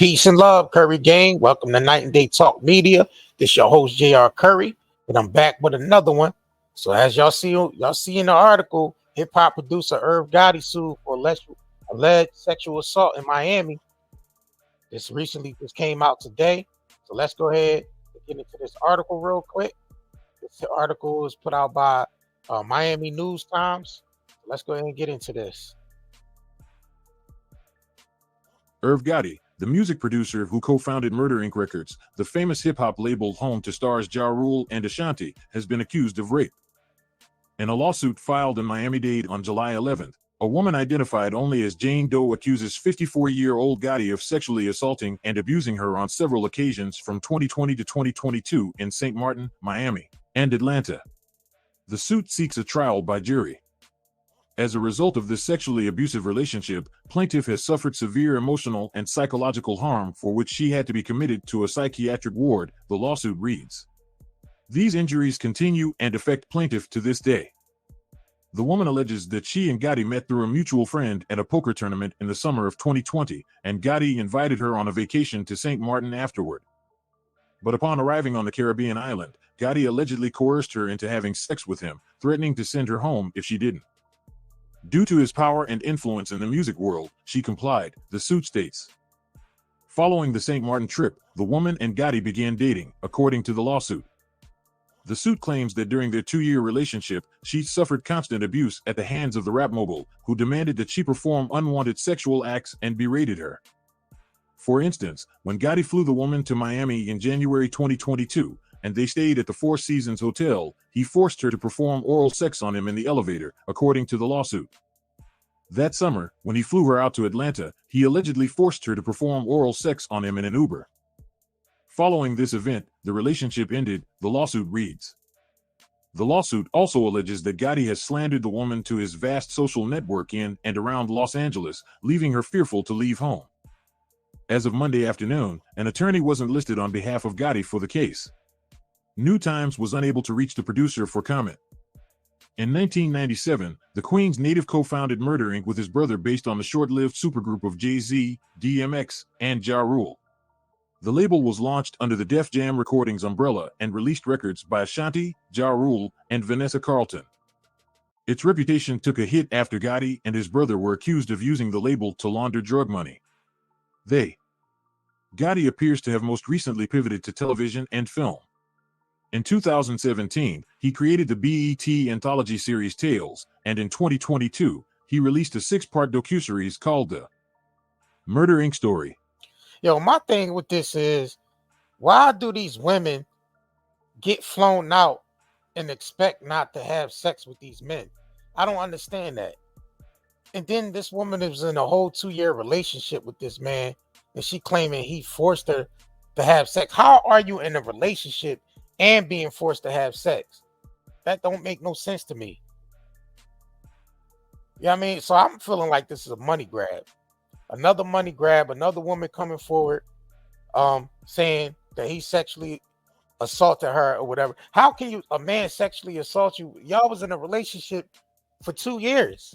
Peace and love, Curry Gang. Welcome to Night and Day Talk Media. This your host, J.R. Curry, and I'm back with another one. So as y'all see in the article, hip-hop producer Irv Gotti sued for alleged sexual assault in Miami. This came out today. So let's go ahead and get into this article real quick. This article is put out by Miami News Times. Let's go ahead and get into this. Irv Gotti, the music producer who co-founded Murder Inc. Records, the famous hip-hop label home to stars Ja Rule and Ashanti, has been accused of rape. In a lawsuit filed in Miami-Dade on July 11th, a woman identified only as Jane Doe accuses 54-year-old Gotti of sexually assaulting and abusing her on several occasions from 2020 to 2022 in St. Martin, Miami, and Atlanta. The suit seeks a trial by jury. As a result of this sexually abusive relationship, plaintiff has suffered severe emotional and psychological harm for which she had to be committed to a psychiatric ward, the lawsuit reads. These injuries continue and affect plaintiff to this day. The woman alleges that she and Gotti met through a mutual friend at a poker tournament in the summer of 2020, and Gotti invited her on a vacation to St. Martin afterward. But upon arriving on the Caribbean island, Gotti allegedly coerced her into having sex with him, threatening to send her home if she didn't. Due to his power and influence in the music world, she complied, the suit states. Following the St. Martin trip, the woman and Gotti began dating, according to the lawsuit. The suit claims that during their 2-year relationship, she suffered constant abuse at the hands of the rap mogul, who demanded that she perform unwanted sexual acts and berated her. For instance, when Gotti flew the woman to Miami in January 2022, and they stayed at the Four Seasons Hotel, he forced her to perform oral sex on him in the elevator, according to the lawsuit. That summer, when he flew her out to Atlanta, he allegedly forced her to perform oral sex on him in an Uber. Following this event, the relationship ended, the lawsuit reads. The lawsuit also alleges that Gotti has slandered the woman to his vast social network in and around Los Angeles, leaving her fearful to leave home. As of Monday afternoon, an attorney wasn't listed on behalf of Gotti for the case. New Times was unable to reach the producer for comment. In 1997, the Queen's native co-founded Murder Inc. with his brother based on the short-lived supergroup of Jay-Z, DMX, and Ja Rule. The label was launched under the Def Jam Recordings umbrella and released records by Ashanti, Ja Rule, and Vanessa Carlton. Its reputation took a hit after Gotti and his brother were accused of using the label to launder drug money. Gotti appears to have most recently pivoted to television and film. In 2017, he created the BET anthology series Tales, and in 2022, he released a 6-part docuseries called The Murder Inc. Story. Yo, my thing with this is, why do these women get flown out and expect not to have sex with these men? I don't understand that. And then this woman was in a whole 2-year relationship with this man, and she claiming he forced her to have sex. How are you in a relationship and being forced to have sex? That don't make no sense to me. You know what I mean? So I'm feeling like this is a money grab. Another money grab, another woman coming forward saying that he sexually assaulted her or whatever. How can a man sexually assault you? Y'all was in a relationship for 2 years.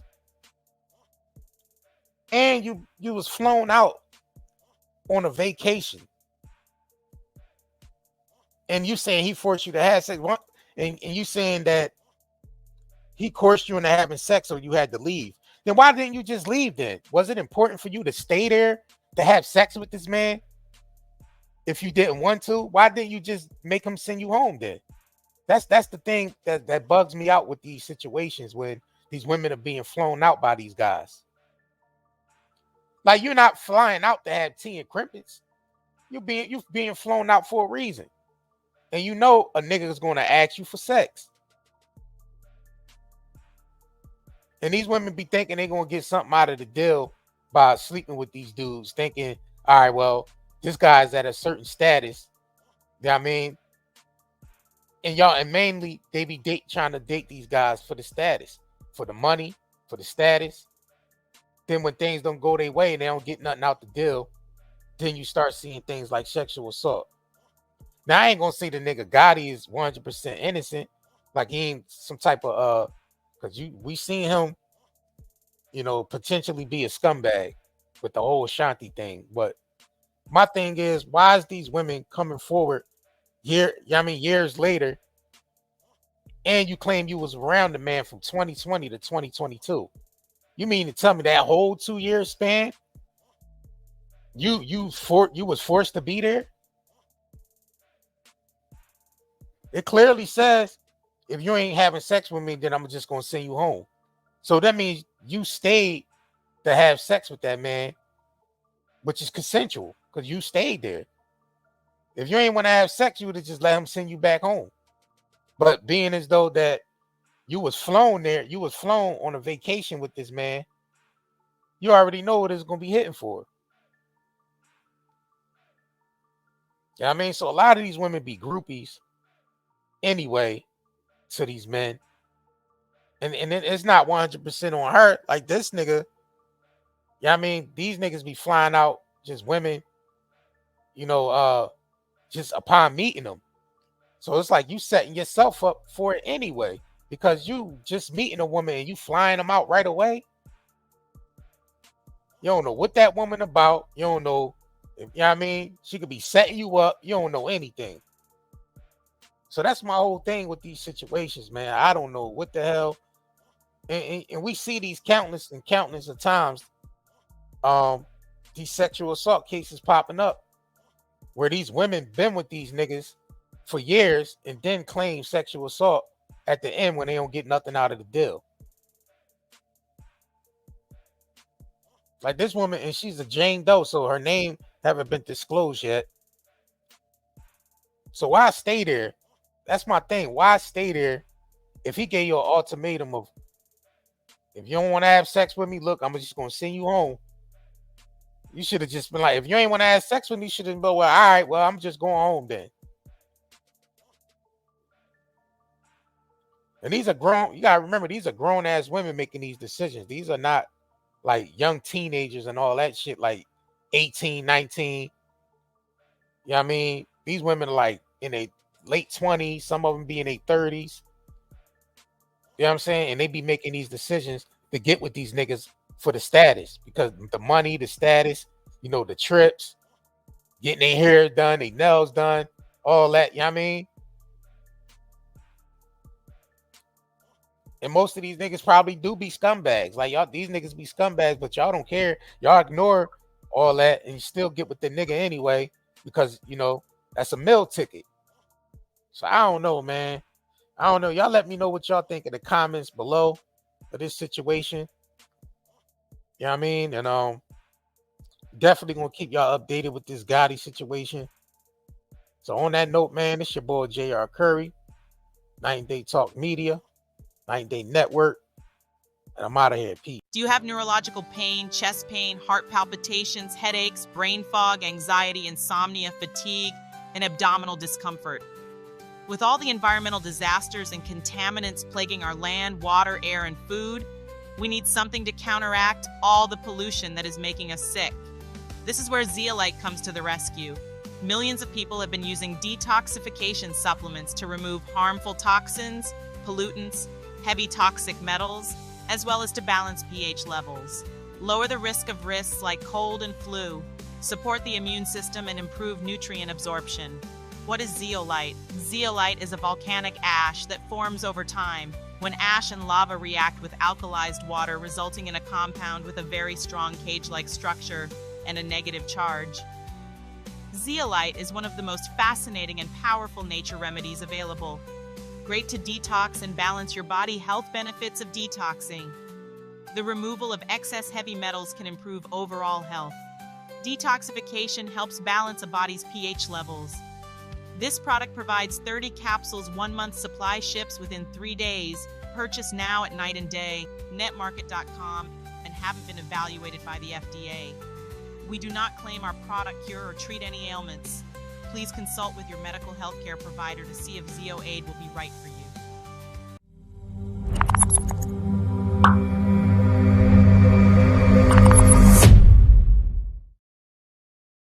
And you was flown out on a vacation. And you saying he forced you to have sex, and you saying that he coerced you into having sex or you had to leave. Then why didn't you just leave then? Was it important for you to stay there to have sex with this man? If you didn't want to, why didn't you just make him send you home then? That's the thing that bugs me out with these situations when these women are being flown out by these guys. Like, you're not flying out to have tea and crimpets. You're being flown out for a reason. And you know a nigga is going to ask you for sex. And these women be thinking they're going to get something out of the deal by sleeping with these dudes, thinking, all right, well, this guy's at a certain status. You know what I mean? And mainly they be trying to date these guys for the status, for the money, for the status. Then when things don't go their way and they don't get nothing out the deal, then you start seeing things like sexual assault. Now, I ain't going to say the nigga Gotti is 100% innocent. Like, he ain't some type of, because we seen him, potentially be a scumbag with the whole Ashanti thing. But My thing is, why is these women coming forward years later, and you claim you was around the man from 2020 to 2022? You mean to tell me that whole 2-year span, you was forced to be there? It clearly says, if you ain't having sex with me, then I'm just gonna send you home. So that means you stayed to have sex with that man, which is consensual, because you stayed there. If you ain't want to have sex, you would have just let him send you back home. But being as though that you was flown there, you was flown on a vacation with this man, you already know what it's gonna be hitting for. You know what I mean? So a lot of these women be groupies anyway to these men. And it's not 100% on her. Like this nigga, you know what I mean? These niggas be flying out just women, just upon meeting them. So it's like you setting yourself up for it anyway, because you just meeting a woman and you flying them out right away. You don't know what that woman about. You don't know, you know what I mean? She could be setting you up. You don't know anything. So that's my whole thing with these situations, man. I don't know what the hell. And we see these countless of times, these sexual assault cases popping up where these women been with these niggas for years and then claim sexual assault at the end when they don't get nothing out of the deal. Like this woman, and she's a Jane Doe, so her name haven't been disclosed yet. So why stay there? That's my thing. Why stay there if he gave you an ultimatum of, if you don't want to have sex with me, look, I'm just going to send you home. You should have just been like, if you ain't want to have sex with me, you should have been, well, all right, well, I'm just going home then. And these are grown, you got to remember, these are grown-ass women making these decisions. These are not like young teenagers and all that shit, like 18, 19. You know what I mean? These women are like in their late 20s, some of them be in their 30s. You know what I'm saying? And they be making these decisions to get with these niggas for the status, because the money, the status, the trips, getting their hair done, their nails done, all that. You know what I mean? And most of these niggas probably do be scumbags. Like y'all, these niggas be scumbags, but y'all don't care. Y'all ignore all that and you still get with the nigga anyway, because that's a meal ticket. So I don't know, man. I don't know. Y'all let me know what y'all think in the comments below for this situation. You know what I mean? And definitely gonna keep y'all updated with this Gotti situation. So on that note, man, it's your boy JR Curry, 9-Day Talk Media, 9-Day Network, and I'm out of here. Peace. Do you have neurological pain, chest pain, heart palpitations, headaches, brain fog, anxiety, insomnia, fatigue, and abdominal discomfort? With all the environmental disasters and contaminants plaguing our land, water, air, and food, we need something to counteract all the pollution that is making us sick. This is where ZEOLITE comes to the rescue. Millions of people have been using detoxification supplements to remove harmful toxins, pollutants, heavy toxic metals, as well as to balance pH levels. Lower the risk of risks like cold and flu, support the immune system, and improve nutrient absorption. What is zeolite? Zeolite is a volcanic ash that forms over time when ash and lava react with alkalized water, resulting in a compound with a very strong cage-like structure and a negative charge. Zeolite is one of the most fascinating and powerful nature remedies available. Great to detox and balance your body. Health benefits of detoxing. The removal of excess heavy metals can improve overall health. Detoxification helps balance a body's pH levels. This product provides 30 capsules, 1 month supply, ships within 3 days. Purchase now at Night and Day, netmarket.com, and haven't been evaluated by the FDA. We do not claim our product cure or treat any ailments. Please consult with your medical healthcare provider to see if Zeo-Aid will be right for you.